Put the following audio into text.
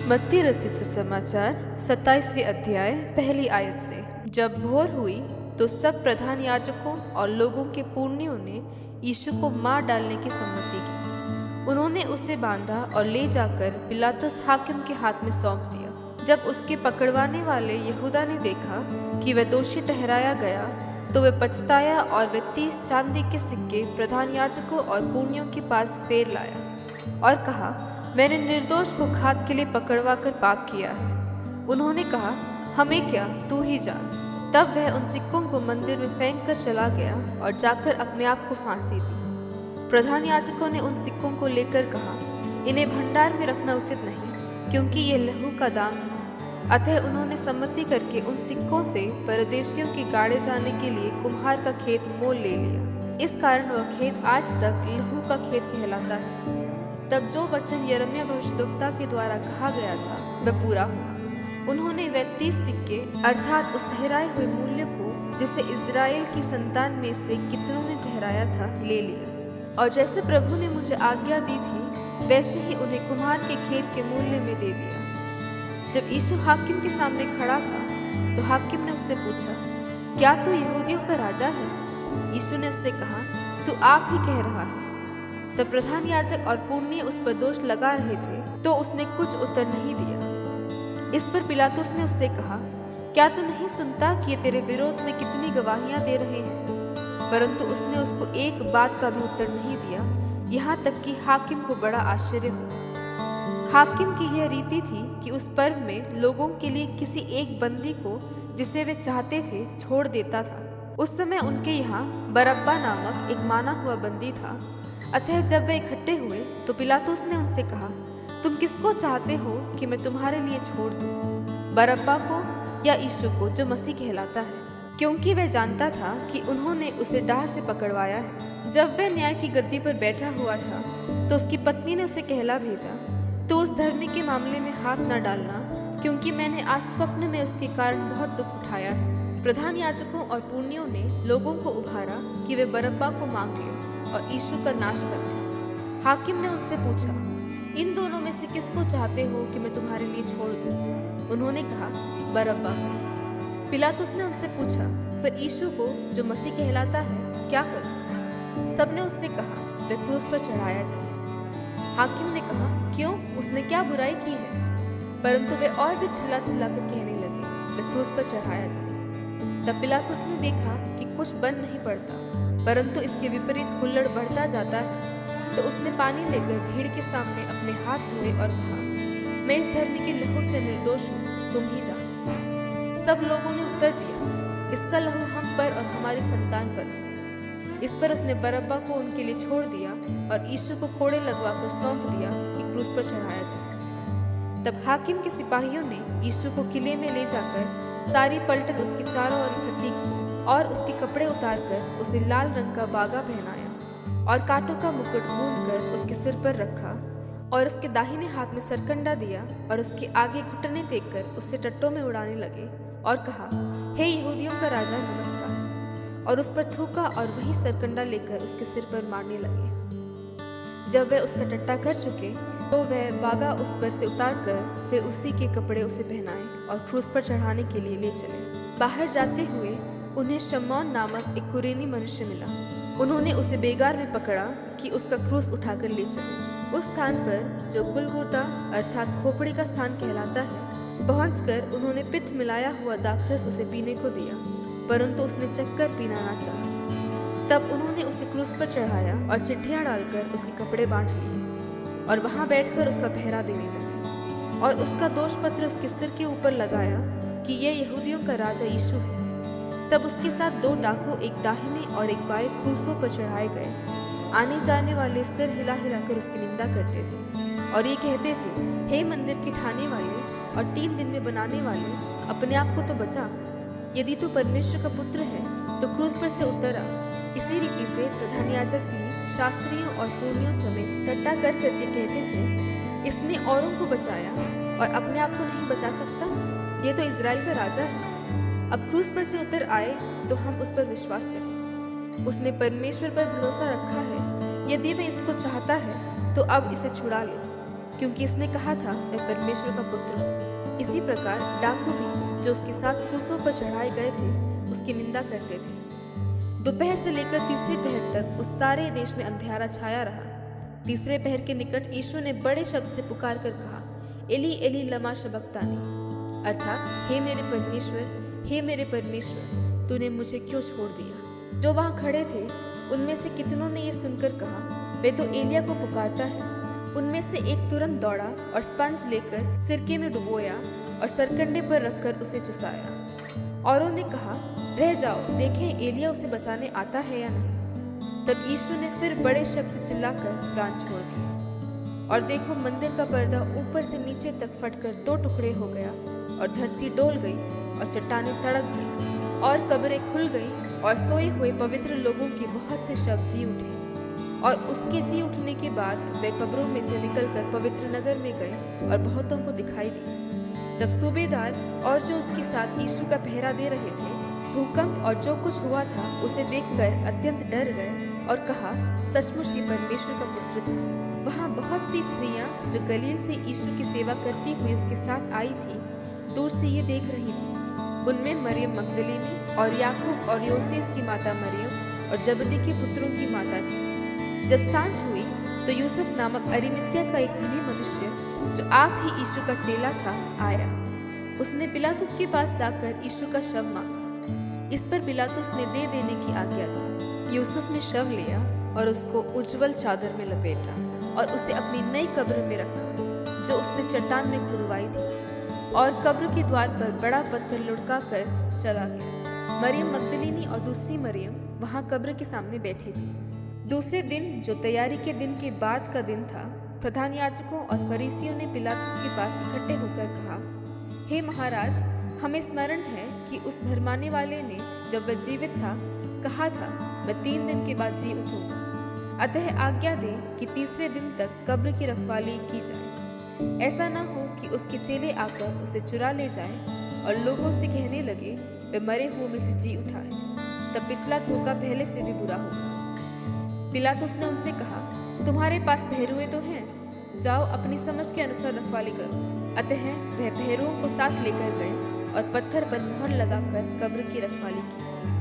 मत्ती रचित सुसमाचार 27वें अध्याय पहली आयत से। जब भोर हुई तो सब प्रधान याजकों और लोगों के पुरनियों ने यीशु को मार डालने की सम्मति की। उन्होंने उसे बांधा और ले जाकर पिलातुस हाकिम के हाथ में सौंप दिया। जब उसके पकड़वाने वाले यहूदा ने देखा कि वह दोषी ठहराया गया तो वह पछताया और वह 30 चांदी के सिक्के प्रधान याजकों और पुरनियों के पास फेर लाया और कहा, मैंने निर्दोष को घात के लिए पकड़वा कर पाप किया है। उन्होंने कहा, हमें क्या, तू ही जान। तब वह उन सिक्कों को मंदिर में फेंक कर चला गया और जाकर अपने आप को फांसी दी। प्रधान याजकों ने उन सिक्कों को लेकर कहा, इन्हें भंडार में रखना उचित नहीं, क्योंकि ये लहू का दाम है। अतः उन्होंने सम्मति करके उन सिक्कों से परदेशियों के गाड़े जाने के लिए कुम्हार का खेत मोल ले लिया। इस कारण वह खेत आज तक लहू का खेत कहलाता है। तब जो वचन यिर्मयाह भविष्यद्वक्ता के द्वारा कहा गया था वह पूरा हुआ। उन्होंने वह 30 सिक्के अर्थात उस ठहराए हुए मूल्य को जिसे इज़राइल की संतान में से कितनों ने ठहराया था ले लिया, और जैसे प्रभु ने मुझे आज्ञा दी थी वैसे ही उन्हें कुम्हार के खेत के मूल्य में दे दिया। जब यीशु हाकिम के सामने खड़ा था तो हाकिम ने उससे पूछा, क्या तू यहूदियों का राजा है? यीशु ने उससे कहा, तू आप ही कह रहा है। तब प्रधान याजक और पुरनिये उस पर दोष लगा रहे थे तो उसने कुछ उत्तर नहीं दिया। इस पर पिलातुस ने उससे कहा, क्या तू नहीं सुनता कि ये तेरे विरोध में कितनी गवाहियां दे रहे हैं? परंतु उसने उसको एक बात का भी उत्तर नहीं दिया, यहाँ तक कि हाकिम को बड़ा आश्चर्य हुआ। हाकिम की यह रीति थी कि उस पर्व में लोगों के लिए किसी एक बंदी को जिसे वे चाहते थे छोड़ देता था। उस समय उनके यहाँ बरअब्बा नामक एक माना हुआ बंदी था। अतः जब वे इकट्ठे हुए तो पिलातुस ने उनसे कहा, तुम किसको चाहते हो कि मैं तुम्हारे लिए छोड़ दूं, बरअब्बा को या यीशु को जो मसीह कहलाता है? क्योंकि वह जानता था कि उन्होंने उसे डाह से पकड़वाया है। जब वह न्याय की गद्दी पर बैठा हुआ था तो उसकी पत्नी ने उसे कहला भेजा, तो उस धर्मी के मामले में हाथ न डालना, क्योंकि मैंने आज स्वप्न में उसके कारण बहुत दुख उठाया है। प्रधान याजकों और पुरनियों ने लोगों को उभारा कि वे बरअब्बा को मांग लें और यीशु का नाश कर दें। हाकिम ने उनसे पूछा, इन दोनों में से किसको चाहते हो कि मैं तुम्हारे लिए छोड़ दूं? उन्होंने कहा, बरअब्बा को। पिलातुस ने उनसे पूछा, फिर यीशु को जो मसीह कहलाता है क्या करूं? सबने उससे कहा, वह क्रूस पर चढ़ाया जाए। हाकिम ने कहा, क्यों, उसने क्या बुराई की है? परंतु वे और भी चिल्ला चिल्ला कर कहने लगे, वह क्रूस पर चढ़ाया जाए। तब पिलातुस ने देखा कि कुछ बन नहीं पड़ता परंतु इसके विपरीत हुल्लड़ बढ़ता जाता है, तो उसने पानी लेकर भीड़ के सामने अपने हाथ धोए और कहा, मैं इस धर्मी के लहू से निर्दोष हूँ, तुम ही जानो। सब लोगों ने उत्तर दिया, इसका लहू हम पर और हमारी संतान पर हो। इस पर उसने बरअब्बा को उनके लिए छोड़ दिया और यीशु को कोड़े लगवाकर सौंप दिया कि क्रूस पर चढ़ाया जाए। तब हाकिम के सिपाहियों ने यीशु को किले में ले जाकर सारी पलटन उसके चारों ओर इकट्ठी की और उसके कपड़े उतारकर उसे लाल रंग का बागा पहनाया और कांटों का मुकुट गूंथकर उसके सिर पर रखा और उसके दाहिने हाथ में सरकंडा दिया और उसके आगे घुटने टेककर उससे टट्टों में उड़ाने लगे और कहा, हे यहूदियों का राजा, नमस्कार। और उस पर थूका और वही सरकंडा लेकर उसके सिर पर मारने लगे। जब वह उसका टट्टा कर चुके तो वह बागा उस पर से उतार कर फिर उसी के कपड़े उसे पहनाए और क्रूस पर चढ़ाने के लिए ले चले। बाहर जाते हुए उन्हें शमौन नामक एक कुरेनी मनुष्य मिला। उन्होंने उसे बेगार में पकड़ा कि उसका क्रूस उठाकर ले चले। उस स्थान पर जो गुलगुता अर्थात खोपड़ी का स्थान कहलाता है पहुंचकर उन्होंने पित्त मिलाया हुआ दाखरस उसे पीने को दिया, परंतु उसने चक्कर पीना ना चाहा। तब उन्होंने उसे क्रूस पर चढ़ाया और चिट्ठियां डालकर उसके कपड़े बांट लिए और वहां बैठकर उसका पहरा देने लगे और उसका दोष पत्र उसके सिर के ऊपर लगाया कि यह यहूदियों का राजा यीशु है। तब उसके साथ 2 डाकू एक दाहिने और एक बाएं क्रूसों पर चढ़ाए गए। आने जाने वाले सिर हिला हिलाकर उसकी निंदा करते थे और ये कहते थे, हे मंदिर के ढाने वाले और 3 दिन में बनाने वाले, अपने आप को तो बचा। यदि तू परमेश्वर का पुत्र है तो क्रूस पर से उतर आ। इसी रीति से प्रधान याजक भी शास्त्रियों और पुरनियों समेत टट्टा कर करके कहते थे, इसने औरों को बचाया और अपने आप को नहीं बचा सकता। ये तो इज़राइल का राजा है। अब क्रूस पर से उतर आए तो हम उस पर विश्वास करें। उसने परमेश्वर पर भरोसा रखा है। यदि वह इसको चाहता है तो अब इसे छुड़ा ले। क्योंकि इसने कहा था मैं परमेश्वर का पुत्र हूँ। इसी प्रकार डाकू भी जो उसके साथ क्रूसों पर चढ़ाए गए थे उसकी निंदा करते थे। दोपहर से लेकर तीसरी पहर तक उस सारे देश में अंधेरा छाया रहा। तीसरे पहर के निकट यीशु ने बड़े शब्द से पुकार कर कहा, एली एली लमा शबक्तानी, अर्थात हे मेरे परमेश्वर तूने मुझे क्यों छोड़ दिया। जो वहाँ खड़े थे उनमें से कितनों ने ये सुनकर कहा, वे तो एलिया को पुकारता है। उनमें से एक तुरंत दौड़ा और स्पंज लेकर सिरके में डुबोया और सरकंडे पर रखकर उसे चुसाया। औरों ने कहा, रह जाओ, देखें एलिया उसे बचाने आता है या नहीं। तब यीशु ने फिर बड़े शब्द से चिल्लाकर प्राण छोड़ दिए। और देखो, मंदिर का पर्दा ऊपर से नीचे तक फटकर 2 टुकड़े हो गया और धरती डोल गई और चट्टानें तड़क गई और कब्रें खुल गई और सोए हुए पवित्र लोगों के बहुत से शव जी उठे। और उसके जी उठने के बाद वे कब्रों में से निकलकर पवित्र नगर में गए और बहुतों को दिखाई दी। तब सूबेदार और जो उसके साथ यीशु का पहरा दे रहे थे भूकंप और जो कुछ हुआ था उसे देखकर अत्यंत डर गए और कहा, सचमुच ये परमेश्वर का पुत्र था। वहाँ बहुत सी स्त्रियां जो गलील से यीशु की सेवा करती हुई उसके साथ आई थी दूर से ये देख रही थी। उनमें मरियम मगदलीनी और याकूब और योसेस की माता मरियम और जबदी के पुत्रों की माता थी। जब सांझ हुई तो यूसुफ नामक अरिमतिया का एक धनी मनुष्य जो आप ही यीशु का चेला था आया। उसने पिलातुस के पास जाकर यीशु का शव मांगा। इस पर पिलातुस ने दे देने की आज्ञा दी। यूसुफ ने शव लिया और उसको उज्जवल चादर में लपेटा और उसे अपनी नई कब्र में रखा जो उसने चट्टान में खुदवाई थी, और कब्र के द्वार पर बड़ा पत्थर लुढ़का कर चला गया। मरियम मगदलीनी और दूसरी मरियम वहाँ कब्र के सामने बैठी थी। दूसरे दिन, जो तैयारी के दिन के बाद का दिन था, प्रधान याजकों और फरीसियों ने पिलातुस के पास इकट्ठे होकर कहा, हे महाराज, हमें स्मरण है कि उस भरमाने वाले ने जब वह जीवित था कहा था, मैं 3 दिन के बाद जी उठूंगा। अतः आज्ञा दे कि तीसरे दिन तक कब्र की रखवाली की जाए, ऐसा न हो कि उसके चेले आकर उसे चुरा ले जाएं और लोगों से कहने लगे, वे मरे हुओं में से जी उठा है। तब पिछला धोखा पहले से भी बुरा होगा। पिलातुस ने उनसे कहा, तुम्हारे पास पहरुए तो हैं, जाओ अपनी समझ के अनुसार रखवाली करो। अतः वह पहरुओं को साथ लेकर गए और पत्थर पर मुहर लगाकर कब्र की रखवाली की।